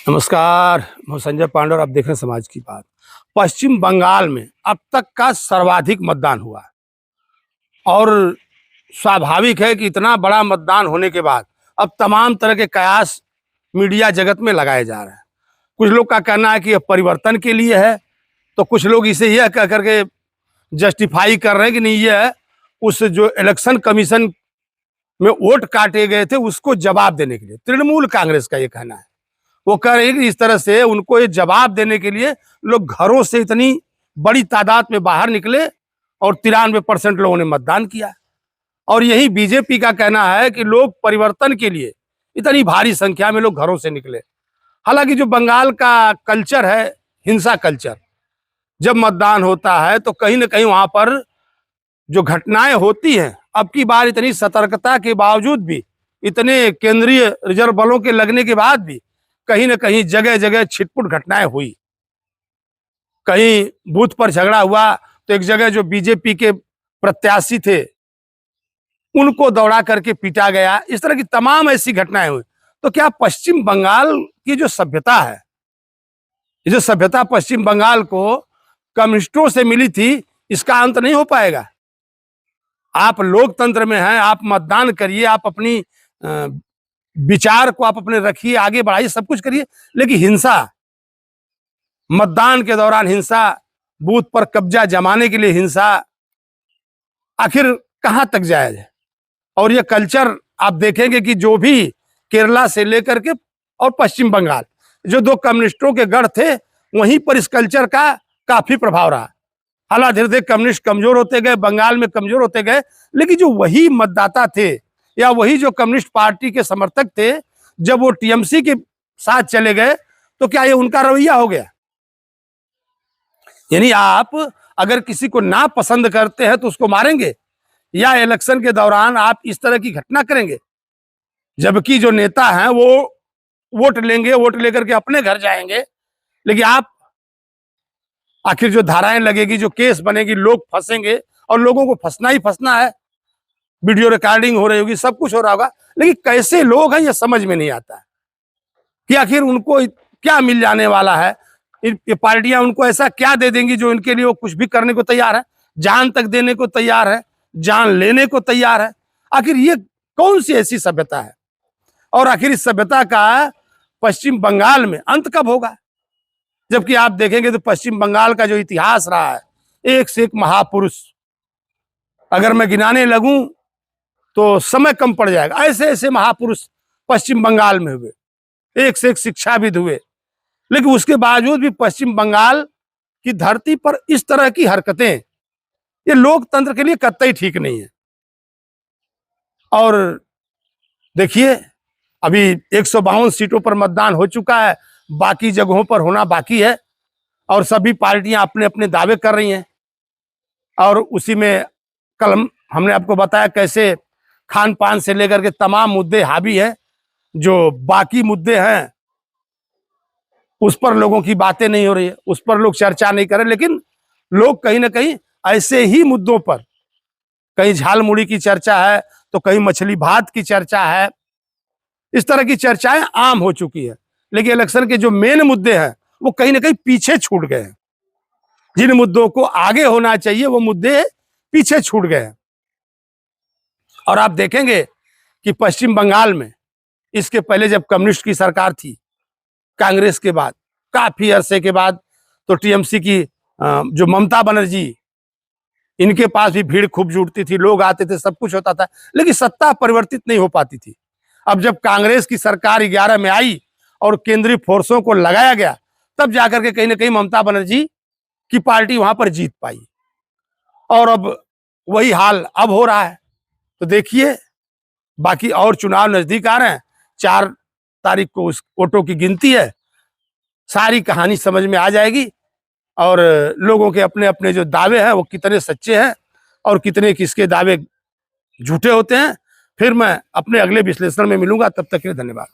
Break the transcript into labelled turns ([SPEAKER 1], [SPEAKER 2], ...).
[SPEAKER 1] नमस्कार, मैं संजय पांडे और आप देख रहे हैं समाज की बात। पश्चिम बंगाल में अब तक का सर्वाधिक मतदान हुआ है और स्वाभाविक है कि इतना बड़ा मतदान होने के बाद अब तमाम तरह के कयास मीडिया जगत में लगाए जा रहे हैं। कुछ लोग का कहना है कि यह परिवर्तन के लिए है, तो कुछ लोग इसे यह कह करके जस्टिफाई कर रहे हैं कि नहीं, यह उस जो इलेक्शन कमीशन में वोट काटे गए थे उसको जवाब देने के लिए। तृणमूल कांग्रेस का ये कहना है, वो कह रही है कि इस तरह से उनको ये जवाब देने के लिए लोग घरों से इतनी बड़ी तादाद में बाहर निकले और 93% लोगों ने मतदान किया। और यही बीजेपी का कहना है कि लोग परिवर्तन के लिए इतनी भारी संख्या में लोग घरों से निकले। हालांकि जो बंगाल का कल्चर है, हिंसा कल्चर, जब मतदान होता है तो कहीं ना कहीं वहां पर जो घटनाएं होती हैं, अब की बार इतनी सतर्कता के बावजूद भी, इतने केंद्रीय रिजर्व बलों के लगने के बाद भी कहीं ना कहीं जगह जगह छिटपुट घटनाएं हुई। कहीं बूथ पर झगड़ा हुआ तो एक जगह जो बीजेपी के प्रत्याशी थे उनको दौड़ा करके पीटा गया। इस तरह की तमाम ऐसी घटनाएं हुई। तो क्या पश्चिम बंगाल की जो सभ्यता है, ये जो सभ्यता पश्चिम बंगाल को कम्युनिस्टों से मिली थी, इसका अंत नहीं हो पाएगा? आप लोकतंत्र में हैं, आप मतदान करिए, आप अपनी विचार को आप अपने रखिए, आगे बढ़ाइए, सब कुछ करिए, लेकिन हिंसा, मतदान के दौरान हिंसा, बूथ पर कब्जा जमाने के लिए हिंसा, आखिर कहां तक जायज है? और ये कल्चर आप देखेंगे कि जो भी केरला से लेकर के और पश्चिम बंगाल, जो दो कम्युनिस्टों के गढ़ थे, वहीं पर इस कल्चर का काफी प्रभाव रहा। हालांकि धीरे धीरे कम्युनिस्ट कमजोर होते गए, बंगाल में कमजोर होते गए, लेकिन जो वही मतदाता थे या वही जो कम्युनिस्ट पार्टी के समर्थक थे, जब वो टीएमसी के साथ चले गए तो क्या ये उनका रवैया हो गया? यानी आप अगर किसी को ना पसंद करते हैं तो उसको मारेंगे, या इलेक्शन के दौरान आप इस तरह की घटना करेंगे? जबकि जो नेता हैं वो वोट लेंगे, वोट लेकर के अपने घर जाएंगे, लेकिन आप आखिर जो धाराएं लगेगी, जो केस बनेगी, लोग फंसेंगे और लोगों को फंसना ही फंसना है। वीडियो रिकॉर्डिंग हो रही होगी, सब कुछ हो रहा होगा, लेकिन कैसे लोग हैं ये समझ में नहीं आता कि आखिर उनको क्या मिल जाने वाला है। ये पार्टियां उनको ऐसा क्या दे देंगी जो इनके लिए वो कुछ भी करने को तैयार है, जान तक देने को तैयार है, जान लेने को तैयार है। आखिर ये कौन सी ऐसी सभ्यता है? और आखिर इस सभ्यता का पश्चिम बंगाल में अंत कब होगा? जबकि आप देखेंगे तो पश्चिम बंगाल का जो इतिहास रहा है, एक से एक महापुरुष, अगर मैं गिनाने लगूं तो समय कम पड़ जाएगा। ऐसे ऐसे महापुरुष पश्चिम बंगाल में हुए, एक से एक शिक्षाविद हुए, लेकिन उसके बावजूद भी पश्चिम बंगाल की धरती पर इस तरह की हरकतें, ये लोकतंत्र के लिए कतई ठीक नहीं है। और देखिए, अभी 152 सीटों पर मतदान हो चुका है, बाकी जगहों पर होना बाकी है, और सभी पार्टियां अपने अपने दावे कर रही हैं। और उसी में कल हमने आपको बताया कैसे खान पान से लेकर के तमाम मुद्दे हावी है। जो बाकी मुद्दे हैं उस पर लोगों की बातें नहीं हो रही है, उस पर लोग चर्चा नहीं कर रहे, लेकिन लोग कहीं ना कहीं ऐसे ही मुद्दों पर, कहीं झाल मुड़ी की चर्चा है तो कहीं मछली भात की चर्चा है, इस तरह की चर्चाएं आम हो चुकी है। लेकिन इलेक्शन के जो मेन मुद्दे हैं वो कहीं ना कहीं पीछे छूट गए हैं। जिन मुद्दों को आगे होना चाहिए वो मुद्दे पीछे छूट गए हैं। और आप देखेंगे कि पश्चिम बंगाल में इसके पहले जब कम्युनिस्ट की सरकार थी, कांग्रेस के बाद काफी अरसे के बाद, तो टीएमसी की जो ममता बनर्जी, इनके पास भी भीड़ खूब जुटती थी, लोग आते थे, सब कुछ होता था, लेकिन सत्ता परिवर्तित नहीं हो पाती थी। अब जब कांग्रेस की सरकार 11 में आई और केंद्रीय फोर्सों को लगाया गया, तब जाकर के कहीं ना कहीं ममता बनर्जी की पार्टी वहां पर जीत पाई। और अब वही हाल अब हो रहा है। तो देखिए, बाकी और चुनाव नजदीक आ रहे हैं, 4 तारीख को उस वोटों की गिनती है, सारी कहानी समझ में आ जाएगी और लोगों के अपने अपने जो दावे हैं वो कितने सच्चे हैं और कितने किसके दावे झूठे होते हैं। फिर मैं अपने अगले विश्लेषण में मिलूंगा, तब तक के लिए धन्यवाद।